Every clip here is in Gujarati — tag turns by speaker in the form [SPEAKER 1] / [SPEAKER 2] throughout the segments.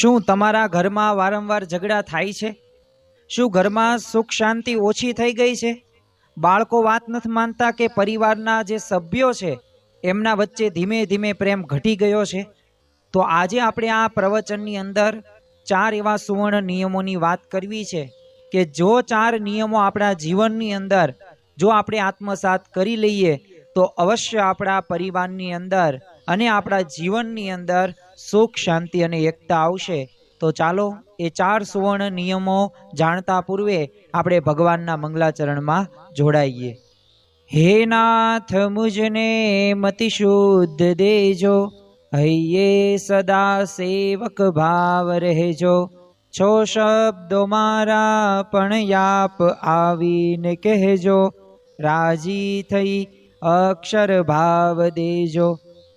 [SPEAKER 1] શું તમારા ઘરમાં વારંવાર ઝઘડા થાય છે? શું ઘરમાં સુખ શાંતિ ઓછી થઈ ગઈ છે? બાળકો વાત નથી માનતા કે પરિવારના જે સભ્યો છે એમના વચ્ચે ધીમે ધીમે પ્રેમ ઘટી ગયો છે? તો આજે આપણે આ પ્રવચનની અંદર 4 એવા સુવર્ણ નિયમોની વાત કરવી છે કે જો 4 નિયમો આપણા જીવનની અંદર જો આપણે આત્મસાત કરી લઈએ તો અવશ્ય આપણા પરિવારની અંદર અને આપણા જીવનની અંદર સુખ શાંતિ અને એકતા આવશે। તો ચાલો એ 4 સુવર્ણ નિયમો જાણતા પૂર્વે આપણે ભગવાનના મંગલાચરણમાં જોડાઈએ। હે નાથ મુજને મતિ શુદ્ધ દેજો, હૈયે સદા સેવક ભાવ રહેજો। છો શબ્દો મારા પણ યાપ આવીને કહેજો, રાજી થઈ અક્ષર ભાવ દેજો,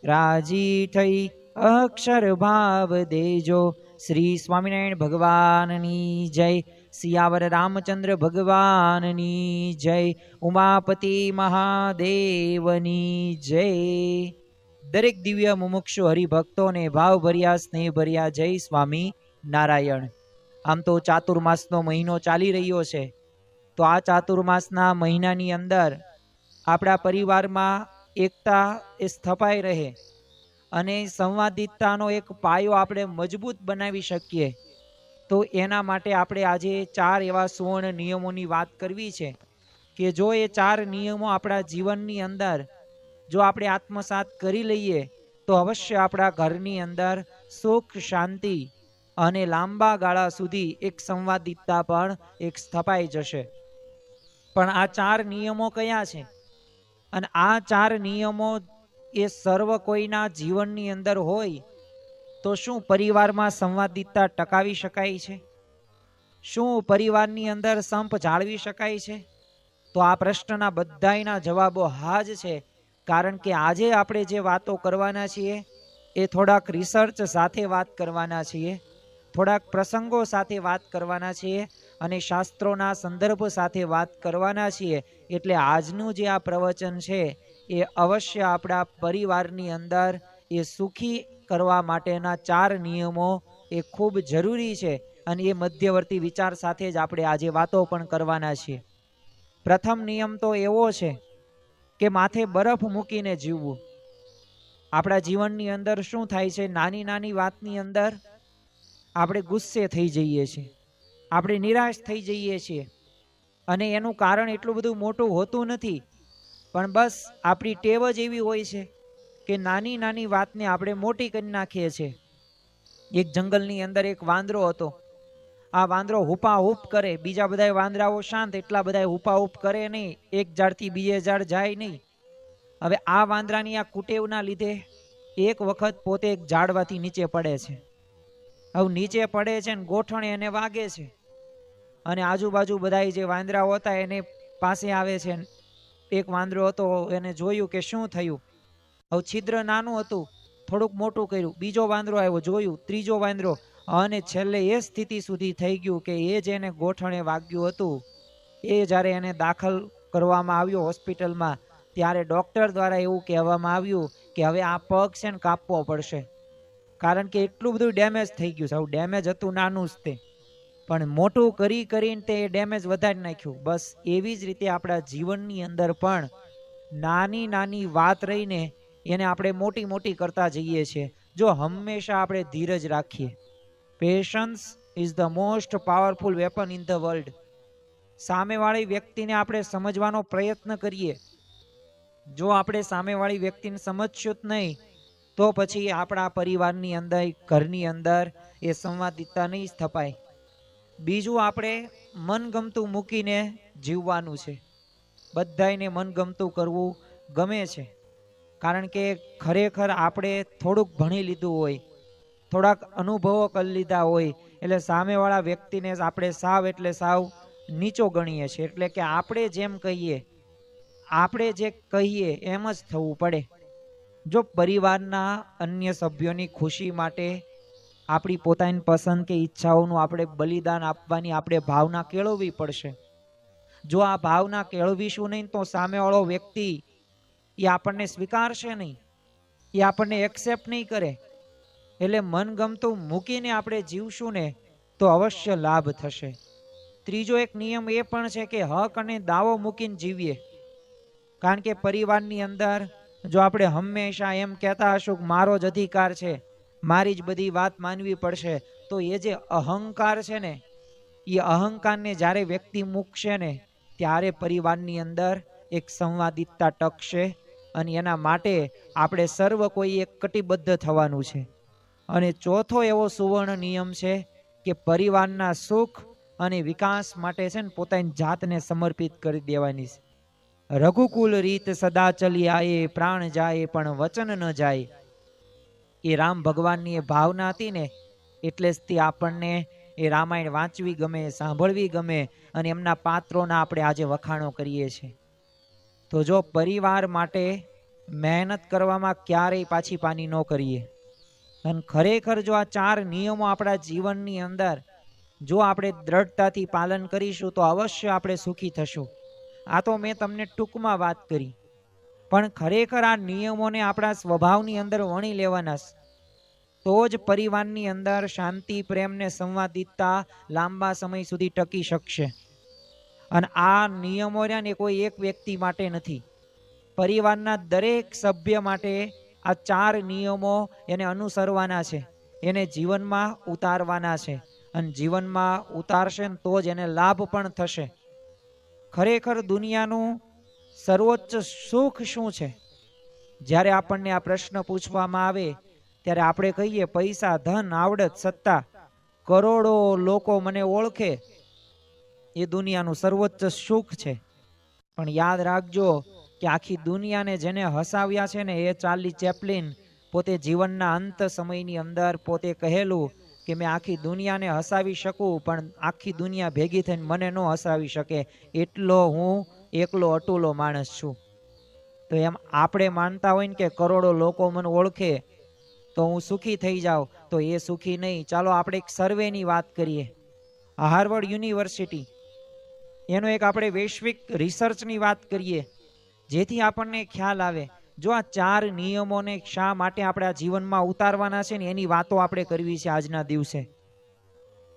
[SPEAKER 1] રાજી થઈ અક્ષર ભાવ દેજો। શ્રી સ્વામિનારાયણ ભગવાનની જય, સિયાવર રામચંદ્ર ભગવાનની જય, ઉમાપતિ મહાદેવની જય। દરેક દિવ્ય મુમુક્ષુ હરિભક્તોને ભાવભર્યા સ્નેહભર્યા જય સ્વામી નારાયણ। આમ તો ચાતુર્માસનો મહિનો ચાલી રહ્યો છે, તો આ ચાતુર્માસના મહિનાની અંદર આપણા પરિવારમાં એકતા એ સ્થપાઈ રહે અને સંવાદિતાનો એક પાયો આપણે મજબૂત બનાવી શકીએ, તો એના માટે આપણે આજે 4 એવા સુવર્ણ નિયમોની વાત કરવી છે કે જો એ 4 નિયમો આપણા જીવનની અંદર જો આપણે આત્મસાત કરી લઈએ તો અવશ્ય આપણા ઘરની અંદર સુખ શાંતિ અને લાંબા ગાળા સુધી એક સંવાદિતા પણ એક સ્થપાઈ જશે। પણ આ 4 નિયમો કયા છે? અને આ 4 નિયમો એ સર્વ કોઈના જીવનની અંદર હોય તો શું પરિવારમાં સંવાદિતા ટકાવી શકાય છે? શું પરિવારની અંદર સંપ જાળવી શકાય છે? તો આ પ્રશ્નના બધાયના જવાબો હા જ છે, કારણ કે આજે આપણે જે વાતો કરવાના છીએ એ થોડાક રિસર્ચ સાથે વાત કરવાના છીએ, થોડાક પ્રસંગો સાથે વાત કરવાના છીએ અને શાસ્ત્રોના સંદર્ભ સાથે વાત કરવાના છીએ। એટલે આજનું જે આ પ્રવચન છે એ અવશ્ય આપણા પરિવારની અંદર એ સુખી કરવા માટેના 4 નિયમો એ ખૂબ જરૂરી છે અને એ મધ્યવર્તી વિચાર સાથે જ આપણે આજે વાતો પણ કરવાના છીએ। પ્રથમ નિયમ તો એવો છે કે માથે બરફ મૂકીને જીવવું। આપણા જીવનની અંદર શું થાય છે, નાની નાની વાતની અંદર આપણે ગુસ્સે થઈ જઈએ છીએ, આપણે નિરાશ થઈ જઈએ છીએ અને એનું કારણ એટલું બધું મોટું હોતું નથી, પણ બસ આપણી ટેવ જ એવી હોય છે કે નાની નાની વાતને આપણે મોટી કરી નાખીએ છીએ। એક જંગલની અંદર એક વાંદરો હતો। આ વાંદરો હુપા હુપ કરે, બીજા બધા વાંદરાઓ શાંત, એટલા બધા હુપા હુપ કરે નહીં, એક ઝાડથી બીજે ઝાડ જાય નહીં। હવે આ વાંદરાની આ કુટેવના લીધે એક વખત પોતે એક ઝાડવાથી નીચે પડે છે। હવે નીચે પડે છે ને ગોઠણે એને વાગે છે અને આજુબાજુ બધા જે વાંદરાઓ હતા એને પાસે આવે છે। એક વાંદરો હતો, એને જોયું કે શું થયું। હવે છિદ્ર નાનું હતું, થોડુંક મોટું કર્યું, બીજો વાંદરો આવ્યો, જોયું, ત્રીજો વાંદરો, અને છેલ્લે એ સ્થિતિ સુધી થઈ ગયું કે એ જેને ગોઠણે વાગ્યું હતું એ જ્યારે એને દાખલ કરવામાં આવ્યો હોસ્પિટલમાં, ત્યારે ડૉક્ટર દ્વારા એવું કહેવામાં આવ્યું કે હવે આ પગ છે ને કાપવો પડશે, કારણ કે એટલું બધું ડેમેજ થઈ ગયું છે। ડેમેજ હતું નાનું જ તે, પણ મોટું કરી કરીને તે ડેમેજ વધારી નાખ્યું। બસ એવી જ રીતે આપણા જીવનની અંદર પણ નાની નાની વાત રહીને એને આપણે મોટી મોટી કરતા જઈએ છીએ। જો હંમેશા આપણે ધીરજ રાખીએ, patience is the most powerful weapon in the world. સામેવાળી વ્યક્તિને આપણે સમજવાનો પ્રયત્ન કરીએ, જો આપણે સામેવાળી વ્યક્તિને સમજશું જ નહીં તો પછી આપણા પરિવારની અંદર ઘરની અંદર એ સંવાદિતા નહીં સ્થપાય। બીજું, આપણે મનગમતું મૂકીને જીવવાનું છે। બધાયને મનગમતું કરવું ગમે છે, કારણ કે ખરેખર આપણે થોડુંક ભણી લીધું હોય, થોડાક અનુભવો કરી લીધા હોય, એટલે સામેવાળા વ્યક્તિને આપણે સાવ એટલે સાવ નીચો ગણીએ છીએ। એટલે કે આપણે જેમ કહીએ, આપણે જે કહીએ એમ જ થવું પડે। જો પરિવારના અન્ય સભ્યોની ખુશી માટે આપણી પોતાની પસંદ કે ઈચ્છાઓનું આપણે બલિદાન આપવાની આપણે ભાવના કેળવવી પડશે। જો આ ભાવના કેળવીશું નહીં તો સામેવાળો વ્યક્તિ એ આપણને સ્વીકારશે નહીં, એ આપણને એક્સેપ્ટ નહીં કરે। એટલે મનગમતું મૂકીને આપણે જીવશું ને તો અવશ્ય લાભ થશે. ત્રીજો એક નિયમ એ પણ છે કે હક અને દાવો મૂકીને જીવીએ. કારણ કે પરિવારની અંદર જો આપણે હંમેશા એમ કહેતા હશું કે મારો જ અધિકાર છે, મારી જ બધી વાત માનવી પડશે, તો એ જે અહંકાર છે ને, એ અહંકારને જ્યારે વ્યક્તિ મૂકશે ને ત્યારે પરિવારની અંદર એક સંવાદિતતા ટકશે. અને એના માટે આપણે સર્વ કોઈ એક કટિબદ્ધ થવાનું છે. અને ચોથો એવો સુવર્ણ નિયમ છે કે પરિવારના સુખ અને વિકાસ માટે છે ને પોતાની જાતને સમર્પિત કરી દેવાની છે. રઘુકુલ રીત સદા ચલી આયે, પ્રાણ જાય પણ વચન ન જાય. એ રામ ભગવાનની એ ભાવના હતી ને, એટલે જ તે આપણને એ રામાયણ વાંચવી ગમે, સાંભળવી ગમે, અને એમના પાત્રોના આપણે આજે વખાણો કરીએ છીએ. તો જો પરિવાર માટે મહેનત કરવામાં ક્યારેય પાછી પાની ન કરીએ, અને ખરેખર જો આ 4 નિયમો આપણા જીવનની અંદર જો આપણે દ્રઢતાથી પાલન કરીશું તો અવશ્ય આપણે સુખી થશું. આ તો મેં તમને ટૂંકમાં વાત કરી, પણ ખરેખર આ નિયમોને આપણા સ્વભાવની અંદર વણી લેવાના, તો જ પરિવારની અંદર શાંતિ, પ્રેમ ને સંવાદિતતા લાંબા સમય સુધી ટકી શકશે. અને આ નિયમો રહ્યા ને કોઈ એક વ્યક્તિ માટે નથી, પરિવારના દરેક સભ્ય માટે આ 4 નિયમો એને અનુસરવાના છે, એને જીવનમાં ઉતારવાના છે. અને જીવનમાં ઉતારશે ને તો જ એને લાભ પણ થશે. ખરેખર દુનિયાનું સર્વોચ્ચ સુખ શું છે? જ્યારે આપણને આ પ્રશ્ન પૂછવામાં આવે ત્યારે આપણે કહીએ પૈસા, ધન, આવડત, સત્તા, કરોડો લોકો મને ઓળખે, એ દુનિયાનું સર્વોચ્ચ સુખ છે. પણ યાદ રાખજો કે આખી દુનિયાને જેને હસાવ્યા છે ને, એ ચાર્લી ચેપ્લિન પોતે જીવનના અંત સમયની અંદર પોતે કહેલું કે મેં આખી દુનિયાને હસાવી શકું, પણ આખી દુનિયા ભેગી થઈને મને ન હસાવી શકે, એટલો હું એકલો અટુલો માણસ છું. તો એમ આપણે માનતા હોય ને કે કરોડો લોકો મને ઓળખે તો હું સુખી થઈ જાઉં, તો એ સુખી નહીં. ચાલો આપણે એક સર્વેની વાત કરીએ. હાર્વર્ડ યુનિવર્સિટી, એનો એક આપણે વૈશ્વિક રિસર્ચની વાત કરીએ, જેથી આપણને ખ્યાલ આવે જો આ 4 નિયમોને શા માટે આપણે આ જીવનમાં ઉતારવાના છે ને એની વાતો આપણે કરવી છે આજના દિવસે.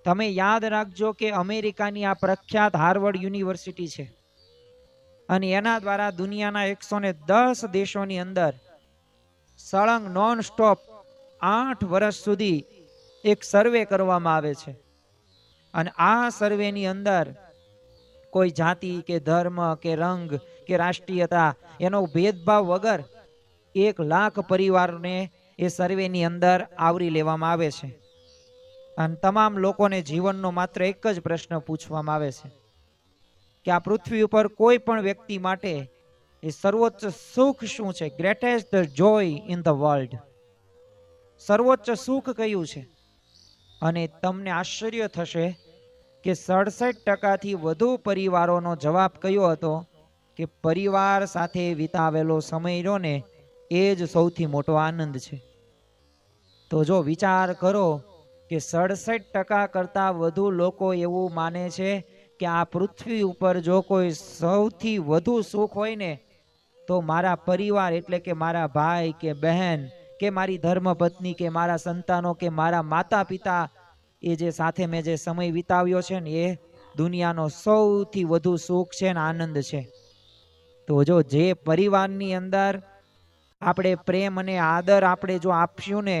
[SPEAKER 1] તમે યાદ રાખજો કે અમેરિકાની આ પ્રખ્યાત હાર્વર્ડ યુનિવર્સિટી છે, અને એના દ્વારા દુનિયાના 110 દેશોની અંદર સળંગ નોન સ્ટોપ 8 વર્ષ સુધી એક સર્વે કરવામાં આવે છે. અને આ સર્વેની અંદર કોઈ જાતિ કે ધર્મ કે રંગ કે રાષ્ટ્રીયતા એનો ભેદભાવ વગર 1 લાખ પરિવારને એ સર્વેની અંદર આવરી લેવામાં આવે છે. અને તમામ લોકોને જીવનનો માત્ર એક જ પ્રશ્ન પૂછવામાં આવે છે કે આ પૃથ્વી ઉપર કોઈ પણ વ્યક્તિ માટે એ સર્વોચ્ચ સુખ શું છે? Greatest Joy in the world, સર્વોચ્ચ સુખ કયું છે? અને તમને આશ્ચર્ય થશે કે 67% વધુ પરિવારોનો જવાબ કયો હતો કે પરિવાર સાથે વિતાવેલો સમય રહ્યો ને એ જ સૌથી મોટો આનંદ છે. તો જો વિચાર કરો કે 67% કરતાં વધુ લોકો એવું માને છે કે આ પૃથ્વી ઉપર જો કોઈ સૌથી વધુ સુખ હોય ને તો મારા પરિવાર, એટલે કે મારા ભાઈ કે બહેન કે મારી ધર્મપત્ની કે મારા સંતાનો કે મારા માતા પિતા, એ જે સાથે મેં જે સમય વિતાવ્યો છે ને એ દુનિયાનો સૌથી વધુ સુખ છે ને આનંદ છે. તો જો જે પરિવારની અંદર આપણે પ્રેમ અને આદર આપણે જો આપશું ને,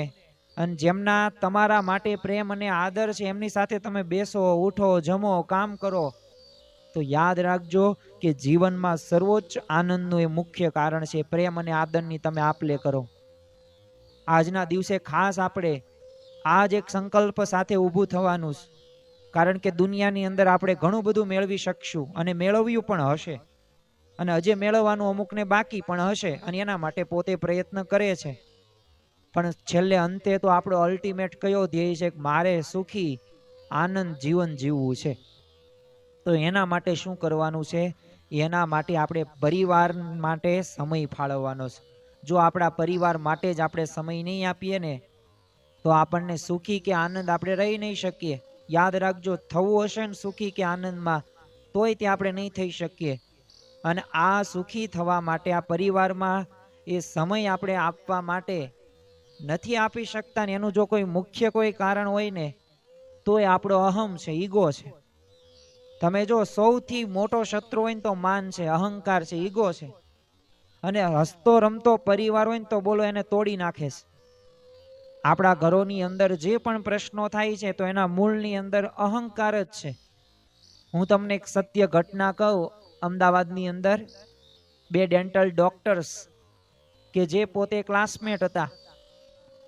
[SPEAKER 1] અને જેમના તમારા માટે પ્રેમ અને આદર છે એમની સાથે તમે બેસો, ઉઠો, જમો, કામ કરો, તો યાદ રાખજો કે જીવનમાં સર્વોચ્ચ આનંદનું એ મુખ્ય કારણ છે. પ્રેમ અને આદરની તમે આપલે કરો. આજના દિવસે ખાસ આપણે આજ એક સંકલ્પ સાથે ઊભું થવાનું છે, કારણ કે દુનિયાની અંદર આપણે ઘણું બધું મેળવી શકશું અને મેળવ્યું પણ હશે, અને હજે મેળવવાનું અમુકને બાકી પણ હશે, અને એના માટે પોતે પ્રયત્ન કરે છે. પણ છેલ્લે અંતે તો આપણો અલ્ટિમેટ કયો ધ્યેય છે કે મારે સુખી આનંદ જીવન જીવવું છે. તો એના માટે શું કરવાનું છે? એના માટે આપણે પરિવાર માટે સમય ફાળવવાનો છે. જો આપણા પરિવાર માટે જ આપણે સમય નહીં આપીએ ને તો આપણને સુખી કે આનંદ આપણે રહી નહીં શકીએ. યાદ રાખજો, થવું હશે ને સુખી કે આનંદમાં તોય તે આપણે નહીં થઈ શકીએ. અને આ સુખી થવા માટે આ પરિવારમાં એ સમય આપણે આપવા માટે નથી આપી શકતા ને એનું જો કોઈ મુખ્ય કોઈ કારણ હોય ને તો એ આપણો અહમ છે, ઈગો છે. તમે જો સૌથી મોટો શત્રુ હોય ને તો માન છે, અહંકાર છે, ઈગો છે. અને હસતો રમતો પરિવાર હોય ને તો બોલો એને તોડી નાખે છે. આપણા ઘરોની અંદર જે પણ પ્રશ્નો થાય છે તો એના મૂળની અંદર અહંકાર જ છે. હું તમને એક સત્ય ઘટના કહું. અમદાવાદની અંદર 2 ડેન્ટલ ડોક્ટર્સ કે જે પોતે ક્લાસમેટ હતા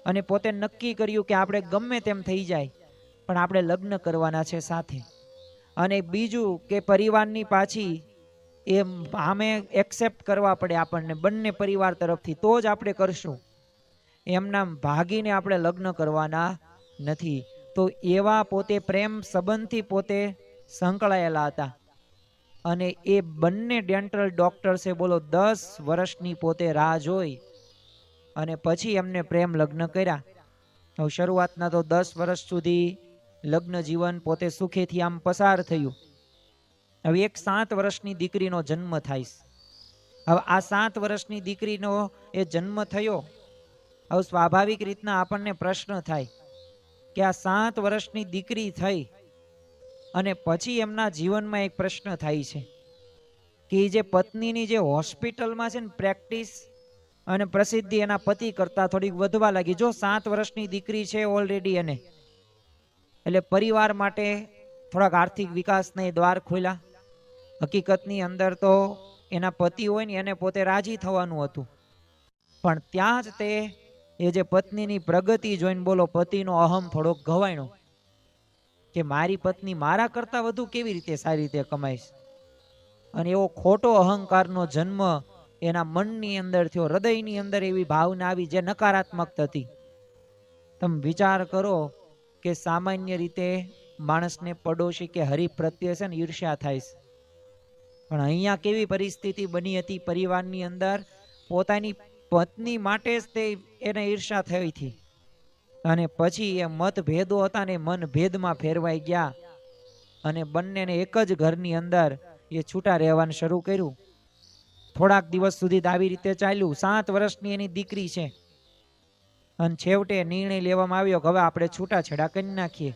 [SPEAKER 1] અને પોતે નક્કી કર્યું કે આપણે ગમે તેમ થઈ જાય પણ આપણે લગ્ન કરવાના છે સાથે. અને બીજું કે પરિવારની પાછી એ આમે એક્સેપ્ટ કરવા પડે આપણને બંને પરિવાર તરફથી, તો જ આપણે કરશું. એમના ભાગીને આપણે લગ્ન કરવાના નથી. તો એવા પોતે પ્રેમ સંબંધથી પોતે સંકળાયેલા હતા. અને એ બંને ડેન્ટલ ડોક્ટર્સે બોલો 10 વર્ષની પોતે રાહ જોઈ અને પછી એમને પ્રેમ લગ્ન કર્યા. તો શરૂઆતના તો 10 વર્ષ સુધી લગ્ન જીવન પોતે સુખેથી આમ પસાર થયું. હવે એક 7 વર્ષની દીકરીનો જન્મ થાય. હવે આ 7 વર્ષની દીકરીનો એ જન્મ થયો. હવે સ્વાભાવિક રીતના આપણને પ્રશ્ન થાય કે આ 7 વર્ષની દીકરી થઈ અને પછી એમના જીવનમાં એક પ્રશ્ન થાય છે કે જે પત્નીની જે હોસ્પિટલમાં છે ને પ્રેક્ટિસ અને પ્રસિદ્ધિ એના પતિ કરતા થોડીક વધવા લાગી. જો 7 વર્ષની દીકરી છે ઓલરેડી એને, એટલે પરિવાર માટે થોડાક આર્થિક વિકાસના દ્વાર ખોલ્યા. હકીકતની અંદર તો એના પતિ હોય ને એને પોતે રાજી થવાનું હતું, પણ ત્યાં જ તે એ જે પત્નીની પ્રગતિ જોઈને બોલો પતિનો અહમ થોડોક ઘવાયણો કે મારી પત્ની મારા કરતા વધુ કેવી રીતે સારી રીતે કમાઈશ. અને એવો ખોટો અહંકારનો જન્મ એના મનની અંદર થયો, હૃદયની અંદર એવી ભાવના આવી જે નકારાત્મક હતી. તમે વિચાર કરો કે સામાન્ય રીતે માણસને પડોશી કે હરીફ પ્રત્યે છે ને ઈર્ષ્યા થાય છે, પણ અહીંયા કેવી પરિસ્થિતિ બની હતી પરિવારની અંદર, પોતાની પત્ની માટે જ તે એને ઈર્ષ્યા થઈ હતી. અને પછી એ મતભેદો હતા ને મનભેદમાં ફેરવાઈ ગયા અને બંનેને એક જ ઘરની અંદર એ છૂટા રહેવાનું શરૂ કર્યું. થોડાક દિવસ સુધી આવી રીતે ચાલ્યું. 7 વર્ષની એની દીકરી છે અને છેવટે નિર્ણય લેવામાં આવ્યો કે હવે આપણે છૂટાછેડા કરી નાખીએ.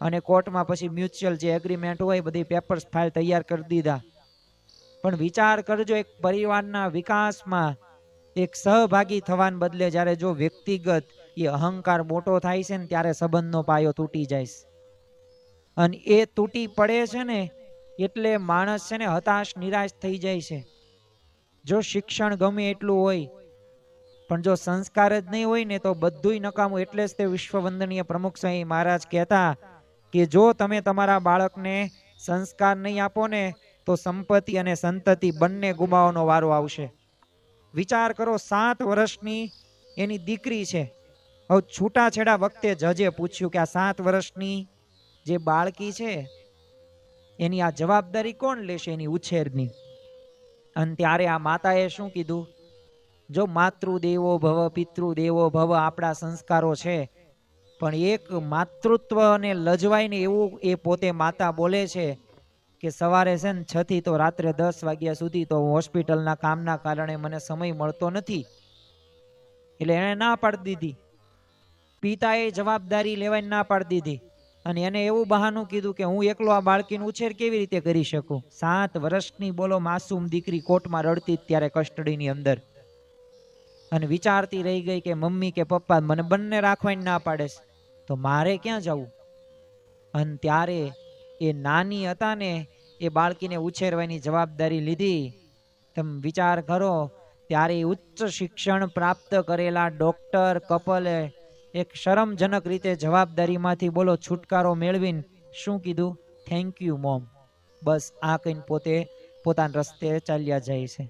[SPEAKER 1] અને કોર્ટમાં પછી મ્યુચ્યુઅલ જે એગ્રીમેન્ટ હોય બધી પેપર્સ ફાઇલ તૈયાર કરી દીધા. પણ વિચાર કરજો, એક પરિવારના વિકાસમાં એક સહભાગી થવાને બદલે જ્યારે જો વ્યક્તિગત એ અહંકાર મોટો થાય છે ને ત્યારે સંબંધનો પાયો તૂટી જાય છે. અને એ તૂટી પડે છે ને એટલે માણસ છે ને હતાશ નિરાશ થઈ જાય છે. જો શિક્ષણ ગમે એટલું હોય પણ જો સંસ્કાર જ નહીં હોય ને તો બધુંય નકામું. એટલે જ તે વિશ્વ વંદનીય પ્રમુખ સ્વામી મહારાજ કહેતા કે જો તમે તમારા બાળકને સંસ્કાર નહીં આપો ને તો સંપત્તિ અને સંતતિ બંને ગુમાવવાનો વારો આવશે. વિચાર કરો, 7 વર્ષની એની દીકરી છે. હવે છૂટાછેડા વખતે જજે પૂછ્યું કે આ 7 વર્ષની જે બાળકી છે એની આ જવાબદારી કોણ લેશે એની ઉછેરની. અને ત્યારે આ માતાએ શું કીધું, જો માતૃદેવો ભવ પિતૃદેવો ભવ આપણા સંસ્કારો છે, પણ એક માતૃત્વને લજવાઈને એવું એ પોતે માતા બોલે છે કે સવારે છે ને 6 થી તો રાત્રે 10 વાગ્યા સુધી તો હોસ્પિટલના કામના કારણે મને સમય મળતો નથી. એટલે એને ના પાડી દીધી. પિતાએ જવાબદારી લેવાની ના પાડી દીધી અને એને એવું બહાનું કીધું કે હું એકલો આ બાળકીનો ઉછેર કેવી રીતે કરી શકું. 7 વર્ષની બોલો માસૂમ દીકરી કોર્ટમાં રડતી ત્યારે કસ્ટડીની અંદર અને વિચારતી રહી ગઈ કે મમ્મી કે પપ્પા મને બંને રાખવાની ના પાડે તો મારે ક્યાં જવું. અને ત્યારે એ નાની હતા ને એ બાળકીને ઉછેરવાની જવાબદારી લીધી. તમે વિચાર કરો, ત્યારે ઉચ્ચ શિક્ષણ પ્રાપ્ત કરેલા ડોક્ટર કપલે એક શરમજનક રીતે જવાબદારીમાંથી બોલો છુટકારો મેળવીને શું કીધું, થેન્ક યુ મોમ. બસ આ કહીને પોતે પોતાના રસ્તે ચાલ્યા જાય છે.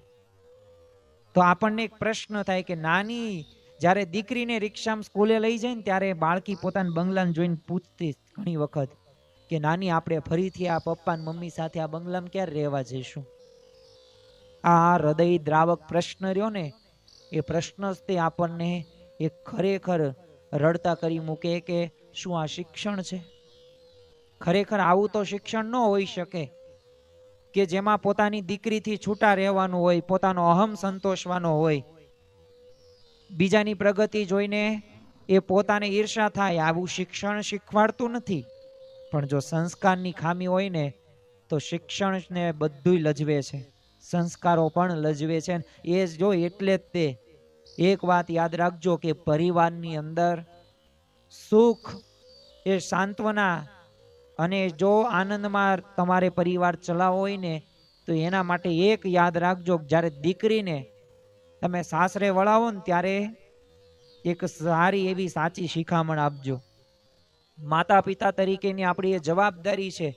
[SPEAKER 1] તો આપણને એક પ્રશ્ન થાય કે નાની જ્યારે દીકરીને રિક્ષામાં સ્કૂલે લઈ જાય ને ત્યારે બાળકી પોતાના બંગલાને જોઈને પૂછતી ઘણી વખત કે નાની આપણે ફરીથી આ પપ્પા ને મમ્મી સાથે આ બંગલામાં ક્યારે રહેવા જઈશું. આ હૃદય દ્રાવક પ્રશ્ન રહ્યો ને એ પ્રશ્ન જ તે આપણને એક ખરેખર રડતા કરી મૂકે કે શું આ શિક્ષણ છે. ખરેખર આવું તો શિક્ષણ ન હોઈ શકે કે જેમાં પોતાની દીકરીથી છૂટા રહેવાનું હોય, પોતાનો અહમ સંતોષવાનો હોય. બીજાની પ્રગતિ જોઈને એ પોતાને ઈર્ષા થાય. આવું શિક્ષણ શીખવાડતું નથી. પણ જો સંસ્કારની ખામી હોય ને તો શિક્ષણને બધું લજવે છે, સંસ્કારો પણ લજવે છે. એ જો એટલે જ તે એક વાત યાદ રાખજો કે પરિવારની અંદર સુખ એ સાંત્વના અને જો આનંદમાં તમારે પરિવાર ચલાવવો હોય ને તો એના માટે એક યાદ રાખજો, જ્યારે દીકરીને તમે સાસરે વળાવો ને ત્યારે એક સારી એવી સાચી શિખામણ આપજો. માતા પિતા તરીકેની આપણી એ જવાબદારી છે.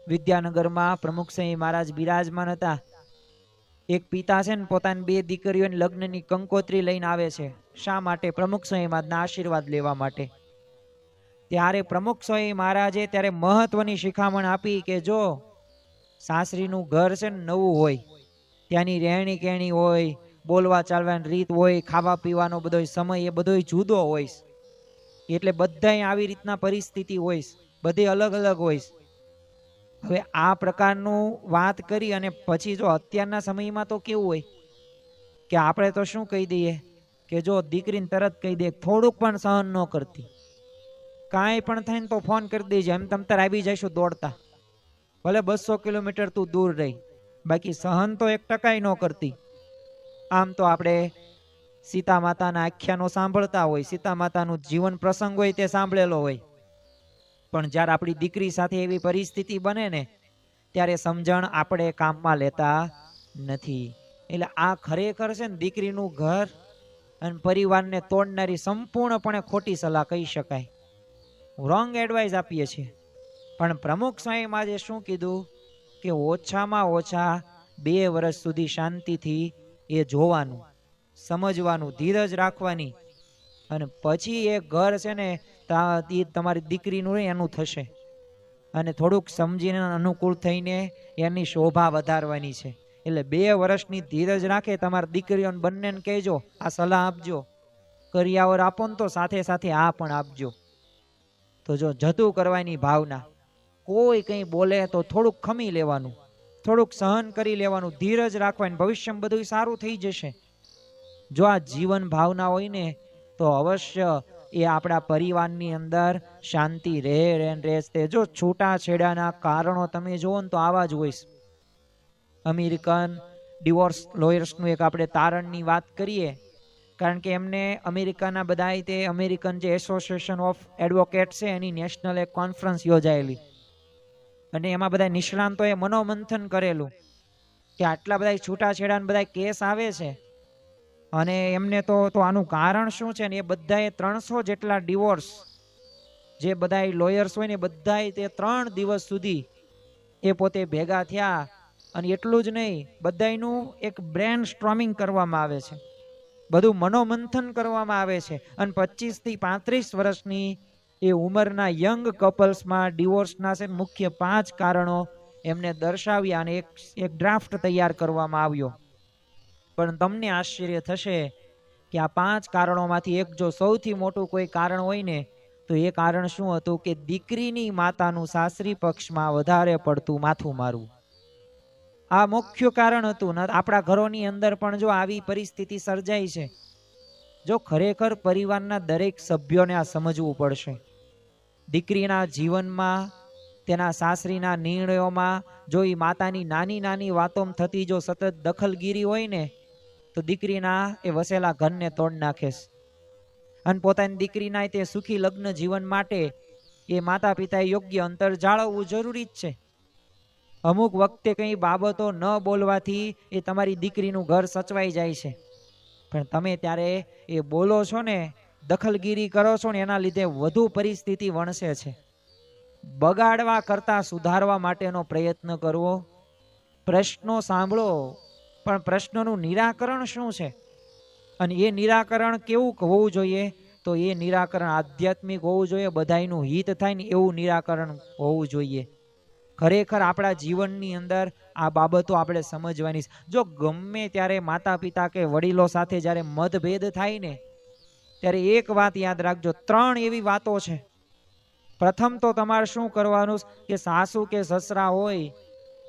[SPEAKER 1] વિદ્યાનગરમાં પ્રમુખ સ્વામી મહારાજ બિરાજમાન હતા. એક પિતા છે ને પોતાની 2 દીકરીઓની લગ્નની કંકોત્રી લઈને આવે છે. શા માટે? પ્રમુખ સ્વામી મહારાજના આશીર્વાદ લેવા માટે. ત્યારે પ્રમુખ સ્વામી મહારાજે ત્યારે મહત્વની શિખામણ આપી કે જો સાસરીનું ઘર છે ને નવું હોય, ત્યાંની રહેણી કહેણી હોય, બોલવા ચાલવાની રીત હોય, ખાવા પીવાનો બધો સમય એ બધો જુદો હોય. એટલે બધાય આવી રીતના પરિસ્થિતિ હોય, બધી અલગ અલગ હોય. હવે આ પ્રકારનું વાત કરી અને પછી જો અત્યારના સમયમાં તો કેવું હોય કે આપણે તો શું કહી દઈએ કે જો દીકરીને તરત કહી દે, થોડુંક પણ સહન ન કરતી, કાંઈ પણ થાય ને તો ફોન કરી દેજે, એમ તમ તાર આવી જઈશું દોડતા, ભલે 200 કિલોમીટર તું દૂર રહી, બાકી સહન તો 1% ન કરતી. આમ તો આપણે સીતા માતાના આખ્યાનો સાંભળતા હોય, સીતા માતાનું જીવન પ્રસંગ હોય તે સાંભળેલો હોય. પણ જ્યારે આપણી દીકરી સાથે એવી પરિસ્થિતિ બને ને ત્યારે સમજણ આપણે કામમાં લેતા નથી. એટલે આ ખરેખર છે ને દીકરીનું ઘર અને પરિવારને તોડનારી સંપૂર્ણપણે ખોટી સલાહ કહી શકાય. રોંગ એડવાઇસ આપીએ છીએ. પણ પ્રમુખ સ્વામી મહારાજે શું કીધું કે ઓછામાં ઓછા 2 વર્ષ સુધી શાંતિથી એ જોવાનું, સમજવાનું, ધીરજ રાખવાની, અને પછી એ ઘર છે ને તમારી દીકરીનું એનું થશે. અને થોડુંક સમજીને અનુકૂળ થઈને એની શોભા વધારવાની છે. એટલે 2 વર્ષની ધીરજ રાખે. તમારી દીકરીઓને બંનેને કહેજો, આ સલાહ આપજો, કરિયાવર આપો ને તો સાથે સાથે આ પણ આપજો. તો જો જતું કરવાની ભાવના, કોઈ કંઈ બોલે તો થોડુંક ખમી લેવાનું, થોડુંક સહન કરી લેવાનું, ધીરજ રાખવાની, ભવિષ્યમાં બધું સારું થઈ જશે. જો આ જીવન ભાવના હોય ને તો અવશ્ય એ આપણા પરિવારની અંદર શાંતિ રહેશે. જો છૂટાછેડાના કારણો તમે જુઓ ને તો આવા જ હોય. અમેરિકન ડિવોર્સ લોયર્સનું એક આપણે તારણની વાત કરીએ, કારણ કે એમને અમેરિકાના બધા તે અમેરિકન જે એસોસિએશન ઓફ એડવોકેટ છે એની નેશનલ એક કોન્ફરન્સ યોજાયેલી, અને એમાં બધા નિષ્ણાંતોએ મનોમંથન કરેલું કે આટલા બધા છૂટાછેડાના બધા કેસ આવે છે અને એમને તો આનું કારણ શું છે ને એ બધાએ 300 જેટલા ડિવોર્સ જે બધા લોયર્સ હોય ને બધાએ તે 3 દિવસ સુધી એ પોતે ભેગા થયા. અને એટલું જ નહીં, બધાનું એક બ્રેન સ્ટ્રોમિંગ કરવામાં આવે છે, બધું મનોમંથન કરવામાં આવે છે. અને 25 થી 35 વર્ષની એ ઉંમરના યંગ કપલ્સમાં ડિવોર્સના છે મુખ્ય 5 કારણો એમને દર્શાવ્યા અને એક ડ્રાફ્ટ તૈયાર કરવામાં આવ્યો. પણ તમને આશ્ચર્ય થશે કે આ 5 કારણોમાંથી એક જો સૌથી મોટું કોઈ કારણ હોય ને તો એ કારણ શું હતું કે દીકરીની માતાનું સાસરી પક્ષમાં વધારે પડતું માથું મારવું. આ મુખ્ય કારણ હતું. આપણા ઘરોની અંદર પણ જો આવી પરિસ્થિતિ સર્જાય છે, જો ખરેખર પરિવારના દરેક સભ્યોને આ સમજવું પડશે. દીકરીના જીવનમાં, તેના સાસરીના નિર્ણયોમાં જો એ માતાની નાની નાની વાતોમાં થતી જો સતત દખલગીરી હોય ને તો દીકરીના એ વસેલા ઘરને તોડ નાખે છે. અને પોતાની દીકરીના તે સુખી લગ્ન જીવન માટે એ માતા પિતાએ યોગ્ય અંતર જાળવવું જરૂરી જ છે. અમુક વખતે કંઈ બાબતો ન બોલવાથી એ તમારી દીકરીનું ઘર સચવાઈ જાય છે, પણ તમે ત્યારે એ બોલો છો ને, દખલગીરી કરો છો ને, એના લીધે વધુ પરિસ્થિતિ વણસે છે. બગાડવા કરતા સુધારવા માટેનો પ્રયત્ન કરવો. પ્રશ્નો સાંભળો, પણ પ્રશ્નોનું નિરાકરણ શું છે અને એ નિરાકરણ કેવું હોવું જોઈએ? તો એ નિરાકરણ આધ્યાત્મિક હોવું જોઈએ, બધાયનું હિત થાય ને એવું નિરાકરણ હોવું જોઈએ. ખરેખર આપણા જીવનની અંદર આ બાબતો આપણે સમજવાની છે. જો ગમે ત્યારે માતા પિતા કે વડીલો સાથે જ્યારે મતભેદ થાય ને ત્યારે એક વાત યાદ રાખજો, 3 એવી વાતો છે. પ્રથમ તો તમારે શું કરવાનું કે સાસુ કે સસરા હોય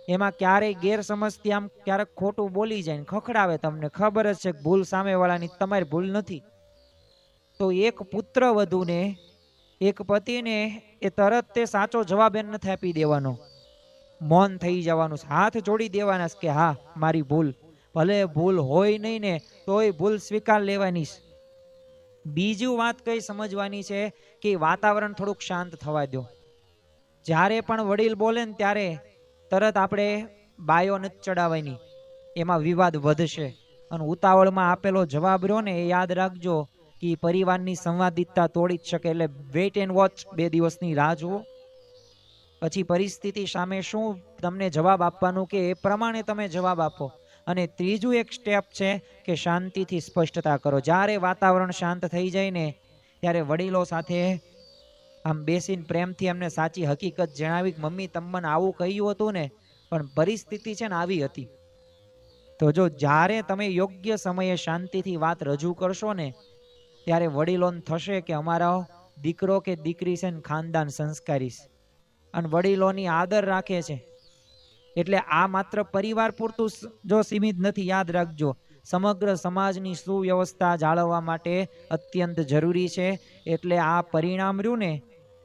[SPEAKER 1] એમાં ક્યારેય ગેરસમજથી આમ ક્યારેક ખોટું બોલી જાય ને ખખડાવે, તમને ખબર જ છે કે ભૂલ સામેવાળાની, તમારી ભૂલ નથી, તો એક પુત્ર વધુને, એક પતિને એ તરત તે સાચો જવાબ એને નથી આપી દેવાનો, મૌન થઈ જવાનું, હાથ જોડી દેવાના કે હા મારી ભૂલ, ભલે ભૂલ હોય નહીં ને તોય ભૂલ સ્વીકાર લેવાની. બીજું વાત કઈ સમજવાની છે કે વાતાવરણ થોડુંક શાંત થવા દો. જ્યારે પણ વડીલ બોલે ને ત્યારે તરત આપણે બાયો નથી ચડાવવાની, એમાં વિવાદ વધશે. અને ઉતાવળમાં આપેલો જવાબ રહ્યો ને એ યાદ રાખજો કે પરિવારની સંવાદિતતા તોડી જ શકે. એટલે વેઇટ એન્ડ વોચ, 2 દિવસની રાહ જુઓ, પછી પરિસ્થિતિ સામે શું તમને જવાબ આપવાનું કે એ પ્રમાણે તમે જવાબ આપો. અને ત્રીજું એક સ્ટેપ છે કે શાંતિથી સ્પષ્ટતા કરો. જ્યારે વાતાવરણ શાંત થઈ જાય ને ત્યારે વડીલો સાથે આમ બેસીને પ્રેમથી એમને સાચી હકીકત જણાવી કે મમ્મી તમે મને આવું કહ્યું હતું ને, પણ પરિસ્થિતિ છે ને આવી હતી. તો જો જ્યારે તમે યોગ્ય સમયે શાંતિથી વાત રજૂ કરશો ને ત્યારે વડીલોને થશે કે અમારો દીકરો કે દીકરી છે ને ખાનદાન સંસ્કારી છે અને વડીલોની આદર રાખે છે. એટલે આ માત્ર પરિવાર પૂરતું જો સીમિત નથી, યાદ રાખજો, સમગ્ર સમાજની સુવ્યવસ્થા જાળવવા માટે અત્યંત જરૂરી છે. એટલે આ પરિણામ રહ્યું ને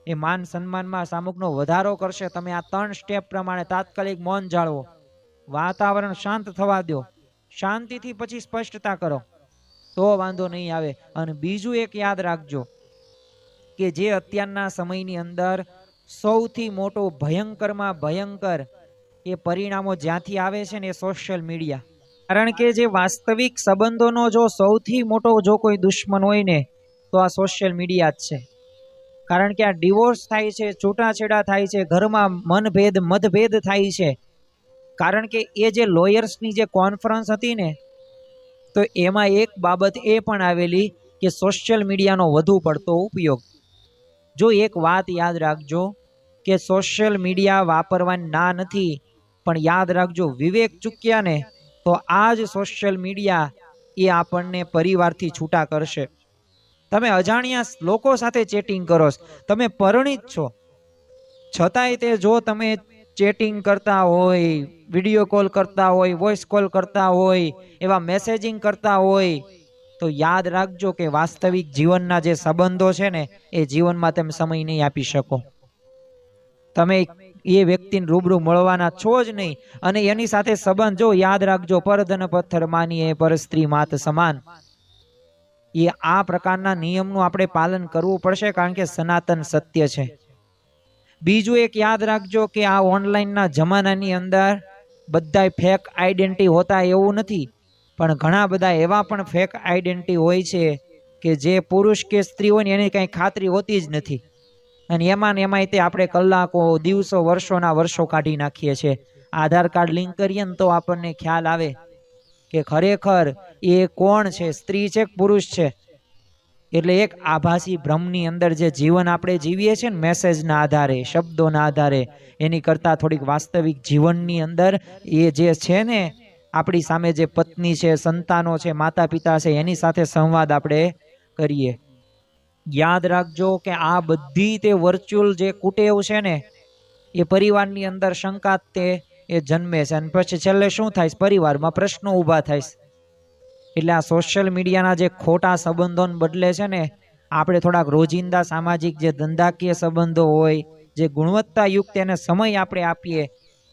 [SPEAKER 1] એ માન સન્માનમાં સામુકનો વધારો કરશે. તમે આ 3 સ્ટેપ પ્રમાણે તાત્કાલિક મૌન જાળવો, વાતાવરણ શાંત થવા દો, શાંતિથી પછી સ્પષ્ટતા કરો, તો વાંધો નહીં આવે. અને બીજું એક યાદ રાખજો કે જે અત્યારના સમયની અંદર સૌથી મોટો ભયંકરમાં ભયંકર એ પરિણામો જ્યાંથી આવે છે ને એ સોશિયલ મીડિયા. કારણ કે જે વાસ્તવિક સંબંધોનો જો સૌથી મોટો જો કોઈ દુશ્મન હોય ને તો આ સોશિયલ મીડિયા જ છે. કારણ કે આ ડિવોર્સ થાય છે, છૂટાછેડા થાય છે, ઘરમાં મનભેદ મતભેદ થાય છે. કારણ કે એ જે લોયર્સની જે કોન્ફરન્સ હતી ને તો એમાં એક બાબત એ પણ આવેલી કે સોશિયલ મીડિયાનો વધુ પડતો ઉપયોગ. જો એક વાત યાદ રાખજો કે સોશિયલ મીડિયા વાપરવાની ના નથી, પણ યાદ રાખજો વિવેક ચૂક્યા ને તો આ જ સોશિયલ મીડિયા એ આપણને પરિવારથી છૂટા કરશે. તમે અજાણ્યા લોકો સાથે ચેટિંગ કરો, તમે પરિણીત છો છતાંય તે જો તમે ચેટિંગ કરતા હોય, વિડીયો કોલ કરતા હોય, વોઇસ કોલ કરતા હોય, એવા મેસેજિંગ કરતા હોય, તો યાદ રાખજો કે વાસ્તવિક જીવનના જે સંબંધો છે ને એ જીવનમાં તમે સમય નહીં આપી શકો. તમે એ વ્યક્તિને રૂબરૂ મળવાના છો જ નહીં. અને એની સાથે સંબંધ જો યાદ રાખજો, પરધન પથ્થર માનીએ પર સ્ત્રી માત સમાન. એ આ પ્રકારના નિયમનું આપણે પાલન કરવું પડશે, કારણ કે સનાતન સત્ય છે. બીજું એક યાદ રાખજો કે આ ઓનલાઈનના જમાનાની અંદર બધા ફેક આઈડેન્ટિટી હોતા એવું નથી, પણ ઘણા બધા એવા પણ ફેક આઈડેન્ટિટી હોય છે કે જે પુરુષ કે સ્ત્રી હોય ને એની કંઈ ખાતરી હોતી જ નથી. અને એમાંય તે આપણે કલાકો, દિવસો, વર્ષોના વર્ષો કાઢી નાખીએ છીએ. આધાર કાર્ડ લિંક કરીએ ને તો આપણને ખ્યાલ આવે કે ખરેખર એ કોણ છે, સ્ત્રી છે કે પુરુષ છે. એટલે એક આભાસી ભ્રમની અંદર જે જીવન આપણે જીવીએ છીએ ને મેસેજના આધારે, શબ્દોના આધારે, એની કરતાં થોડીક વાસ્તવિક જીવનની અંદર એ જે છે ને આપણી સામે જે પત્ની છે, સંતાનો છે, માતા પિતા છે, એની સાથે સંવાદ આપણે કરીએ. યાદ રાખજો કે આ બધી તે વર્ચ્યુઅલ જે કુટેવ છે ને એ પરિવારની અંદર શંકા તે એ જન્મે છે. અને પછી છેલ્લે શું થાય? પરિવારમાં પ્રશ્નો ઊભા થાય. એટલે આ સોશિયલ મીડિયાના જે ખોટા સંબંધોને બદલે છે ને આપણે થોડાક રોજિંદા સામાજિક જે ધંધાકીય સંબંધો હોય, જે ગુણવત્તાયુક્ત એને સમય આપણે આપીએ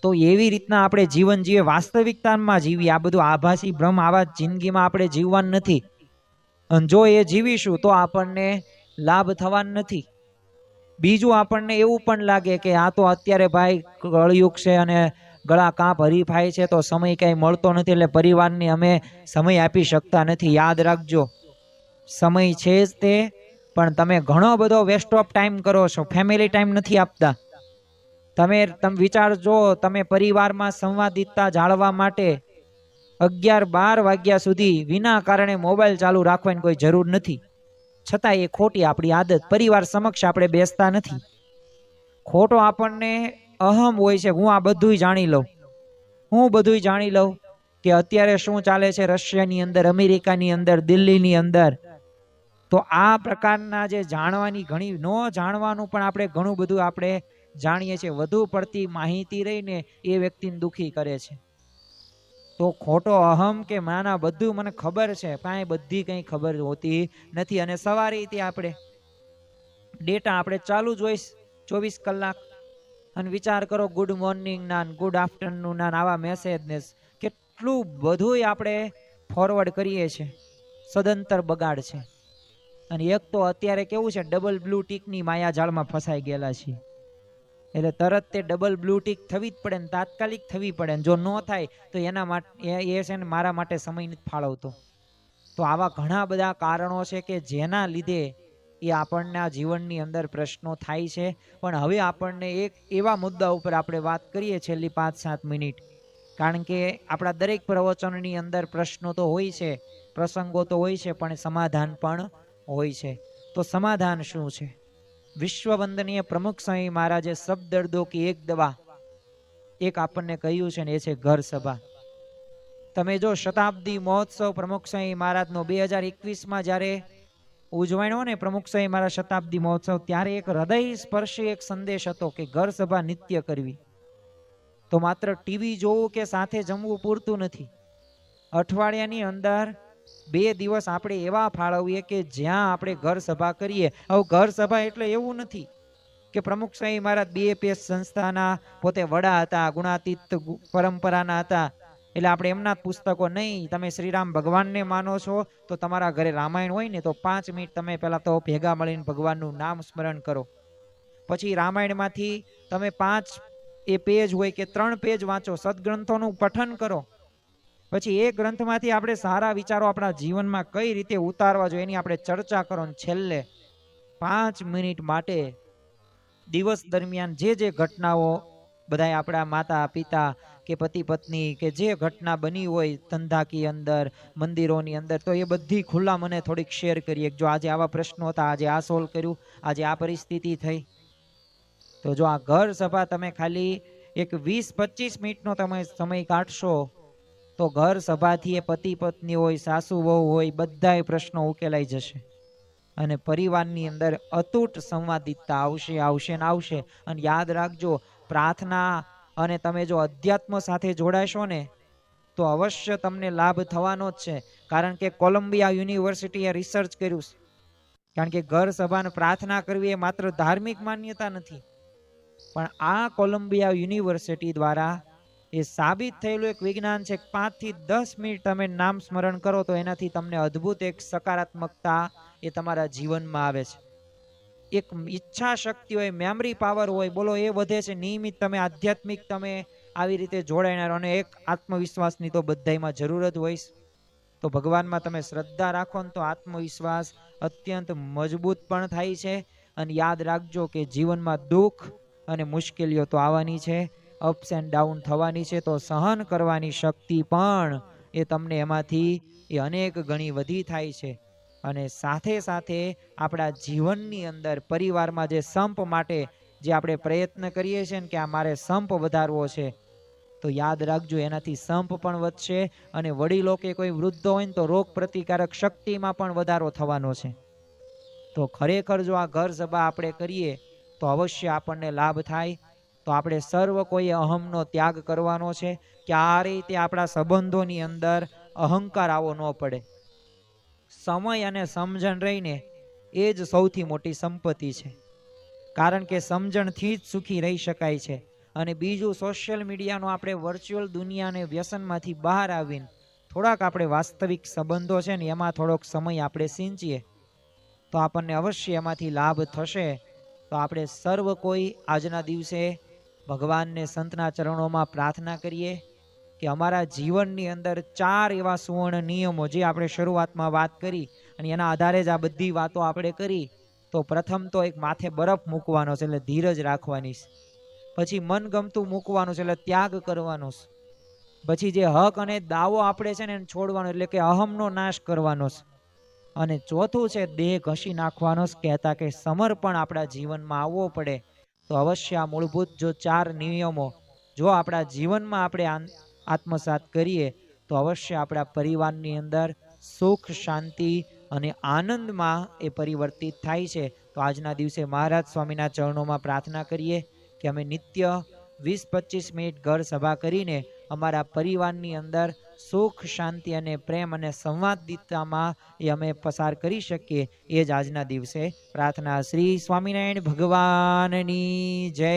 [SPEAKER 1] તો એવી રીતના આપણે જીવન જીવીએ, વાસ્તવિકતામાં જીવીએ. આ બધું આભાસી ભ્રમ આવા જિંદગીમાં આપણે જીવવાનું નથી. અને જો એ જીવીશું તો આપણને લાભ થવાનો નથી. બીજું આપણને એવું પણ લાગે કે આ તો અત્યારે ભાઈ કળયુગ છે અને ગળા કાપ હરીફાય છે તો સમય કંઈ મળતો નથી, એટલે પરિવારને અમે સમય આપી શકતા નથી. યાદ રાખજો સમય છે જ તે, પણ તમે ઘણો બધો વેસ્ટ ઓફ ટાઈમ કરો છો, ફેમિલી ટાઈમ નથી આપતા. તમે વિચારજો, તમે પરિવારમાં સંવાદિતતા જાળવવા માટે 11-12 વાગ્યા સુધી વિના કારણે મોબાઈલ ચાલુ રાખવાની કોઈ જરૂર નથી. છતાં એ ખોટી આપણી આદત. પરિવાર સમક્ષ આપણે બેસતા નથી. ખોટો આપણને અહમ હોય છે, હું આ બધું જાણી લઉં, હું બધું જાણી લઉં કે અત્યારે શું ચાલે છે રશિયાની અંદર, અમેરિકાની અંદર, દિલ્હીની અંદર. તો આ પ્રકારના જે જાણવાની ઘણી ન જાણવાનું પણ આપણે ઘણું બધું આપણે જાણીએ છીએ, વધુ પડતી માહિતી રહીને એ વ્યક્તિને દુઃખી કરે છે. તો ખોટો અહમ કે માના બધું મને ખબર છે, કાંઈ બધી કંઈ ખબર હોતી નથી. અને સવારે તે આપણે ડેટા આપણે ચાલુ જ હોય 24 કલાક. અને વિચાર કરો, ગુડ મોર્નિંગ ના, ગુડ આફ્ટરનૂન ના, આવા મેસેજ ને કેટલું બધું આપણે ફોરવર્ડ કરીએ છીએ, સદંતર બગાડ છે. અને એક તો અત્યારે કેવું છે, ડબલ બ્લુ ટીકની માયાજાળમાં ફસાઈ ગયેલા છીએ. એટલે તરત તે ડબલ બ્લુ ટીક થવી જ પડે ને, તાત્કાલિક થવી પડે ને. જો ન થાય તો એના માટે એ છે ને મારા માટે સમય નથી ફાળવતો. તો આવા ઘણા બધા કારણો છે કે જેના લીધે એ આપણને આ જીવનની અંદર પ્રશ્નો થાય છે. પણ હવે આપણને એક એવા મુદ્દા ઉપર આપણે વાત કરીએ છેલ્લી 5-7 મિનિટ, કારણ કે આપણા દરેક પ્રવચનની અંદર પ્રશ્નો તો હોય છે, પ્રસંગો તો હોય છે, પણ સમાધાન પણ હોય છે. તો સમાધાન શું છે? વિશ્વ વંદનીય પ્રમુખ સ્વામી મહારાજે શબ્દ દર્દો કી એક દવા એક આપણને કહ્યું છે ને, એ છે ઘર સભા. તમે જો શતાબ્દી મહોત્સવ પ્રમુખ સ્વામી મહારાજનો 2021માં જ્યારે ઉજવાણો ને, પ્રમુખ સ્વામી મહારાજ શતાબ્દી મહોત્સવ, ત્યારે એક હૃદય સ્પર્શી એક સંદેશ હતો કે ઘર સભા નિત્ય કરવી. તો માત્ર ટીવી જોવું કે સાથે જમવું પૂરતું નથી. અઠવાડિયાની અંદર 2 દિવસ આપણે એવા ફાળવીએ કે જ્યાં આપણે ઘર સભા કરીએ. હવે ઘર સભા એટલે એવું નથી કે પ્રમુખ સ્વામી મહારાજ BAPS સંસ્થાના પોતે વડા હતા, ગુણાતીત પરંપરાના હતા, એટલે આપણે એમના જ પુસ્તકો નહીં. તમે શ્રીરામ ભગવાનને માનો છો તો તમારા ઘરે રામાયણ હોય ને તો 5 મિનિટ તમે પહેલા તો ભેગા મળીને ભગવાનનું નામ સ્મરણ કરો. પછી રામાયણમાંથી તમે 5 પેજ હોય કે 3 પેજ વાંચો, સદગ્રંથોનું પઠન કરો. પછી એ ગ્રંથમાંથી આપણે સારા વિચારો આપણા જીવનમાં કઈ રીતે ઉતારવા જોઈએ એની આપણે ચર્ચા કરો. છેલ્લે 5 મિનિટ માટે દિવસ દરમિયાન જે ઘટનાઓ બધા આપણા માતા પિતા કે પતિ પત્ની કે જે ઘટના બની હોય ધંધાકી અંદર, મંદિરોની અંદર, તો એ બધી ખુલ્લા મને થોડીક શેર કરીએ. જો આજે આવા પ્રશ્નો હતા, આજે આ સોલ્વ કર્યું, આજે આ પરિસ્થિતિ થઈ. તો જો આ ઘર સભા તમે ખાલી એક 20-25 મિનિટનો તમે સમય કાઢશો તો ઘર સભાથી એ પતિ પત્ની હોય, સાસુ વહુ હોય, બધાય પ્રશ્નો ઉકેલાઈ જશે. અને પરિવારની અંદર અતૂટ સંવાદિતતા આવશે ને આવશે. અને યાદ રાખજો, પ્રાર્થના અને તમે જો અધ્યાત્મ સાથે જોડાશો ને તો અવશ્ય તમને લાભ થવાનો જ છે. કારણ કે કોલંબિયા યુનિવર્સિટીએ રિસર્ચ કર્યું છે. કારણ કે ઘર સભાને પ્રાર્થના કરવી એ માત્ર ધાર્મિક માન્યતા નથી, પણ આ કોલંબિયા યુનિવર્સિટી દ્વારા એ સાબિત થયેલું એક વિજ્ઞાન છે. 5 થી 10 મિનિટ તમે નામ સ્મરણ કરો તો એનાથી તમને અદ્ભુત એક સકારાત્મકતા એ તમારા જીવનમાં આવે છે. એક ઈચ્છા શક્તિ હોય, મેમરી પાવર હોય, બોલો એ વધે છે. નિયમિત તમે આધ્યાત્મિક તમે આવી રીતે જોડાયેલા, અને એક આત્મવિશ્વાસની તો બધાયમાં જરૂર જ હોય. તો ભગવાનમાં તમે શ્રદ્ધા રાખો ને તો આત્મવિશ્વાસ અત્યંત મજબૂત પણ થાય છે. અને યાદ રાખજો કે જીવનમાં દુઃખ અને મુશ્કેલીઓ તો આવવાની છે, અપ્સ એન્ડ ડાઉન થવાની છે. તો સહન કરવાની શક્તિ પણ એ તમને એમાંથી એ અનેક ગણી વધી થાય છે. અને સાથે સાથે આપણા જીવનની અંદર પરિવારમાં જે સંપ માટે જે આપણે પ્રયત્ન કરીએ છીએ ને કે આ મારે સંપ વધારવો છે, તો યાદ રાખજો એનાથી સંપ પણ વધશે. અને વડીલો કે કોઈ વૃદ્ધો હોય ને તો રોગ પ્રતિકારક શક્તિમાં પણ વધારો થવાનો છે. તો ખરેખર જો આ ઘર સભા આપણે કરીએ તો અવશ્ય આપણને લાભ થાય. તો આપણે સર્વ કોઈ અહમનો ત્યાગ કરવાનો છે. કે આ રીતે આપણા સંબંધોની અંદર અહંકાર આવો ન પડે. સમય અને સમજણ રહીને એ જ સૌથી મોટી સંપત્તિ છે. કારણ કે સમજણથી જ સુખી રહી શકાય છે. અને બીજું, સોશિયલ મીડિયાનો આપણે વર્ચ્યુઅલ દુનિયાને વ્યસનમાંથી બહાર આવીને થોડાક આપણે વાસ્તવિક સંબંધો છે ને એમાં થોડોક સમય આપણે સિંચીએ તો આપણને અવશ્ય એમાંથી લાભ થશે. તો આપણે સર્વ કોઈ આજના દિવસે ભગવાનને સંતના ચરણોમાં પ્રાર્થના કરીએ કે અમારા જીવનની અંદર 4 એવા સુવર્ણ નિયમો જે આપણે શરૂઆતમાં વાત કરી અને એના આધારે જ આ બધી વાતો આપણે કરી. તો પ્રથમ તો એક માથે બરફ મૂકવાનો છે, એટલે ધીરજ રાખવાની છે. પછી મનગમતું મૂકવાનું છે, એટલે ત્યાગ કરવાનો છે. પછી જે હક અને દાવો આપણે છે ને એને છોડવાનો, એટલે કે અહમનો નાશ કરવાનો છે. અને ચોથું છે દેહ ઘસી નાખવાનો, કહેતા કે સમર્પણ આપણા જીવનમાં આવવો પડે. તો અવશ્ય આ મૂળભૂત જો 4 નિયમો જો આપણા જીવનમાં આપણે આત્મસાત કરીએ તો અવશ્ય આપણા પરિવારની અંદર સુખ, શાંતિ અને આનંદમાં એ પરિવર્તિત થાય છે. તો આજના દિવસે મહારાજ સ્વામીના ચરણોમાં પ્રાર્થના કરીએ કે અમે નિત્ય 20-25 મિનિટ ઘર સભા કરીને અમારા પરિવારની અંદર સુખ, શાંતિ અને પ્રેમ અને સંવાદિતામાં એ અમે પસાર કરી શકીએ, એ જ આજના દિવસે પ્રાર્થના. શ્રી સ્વામિનારાયણ ભગવાનની જય.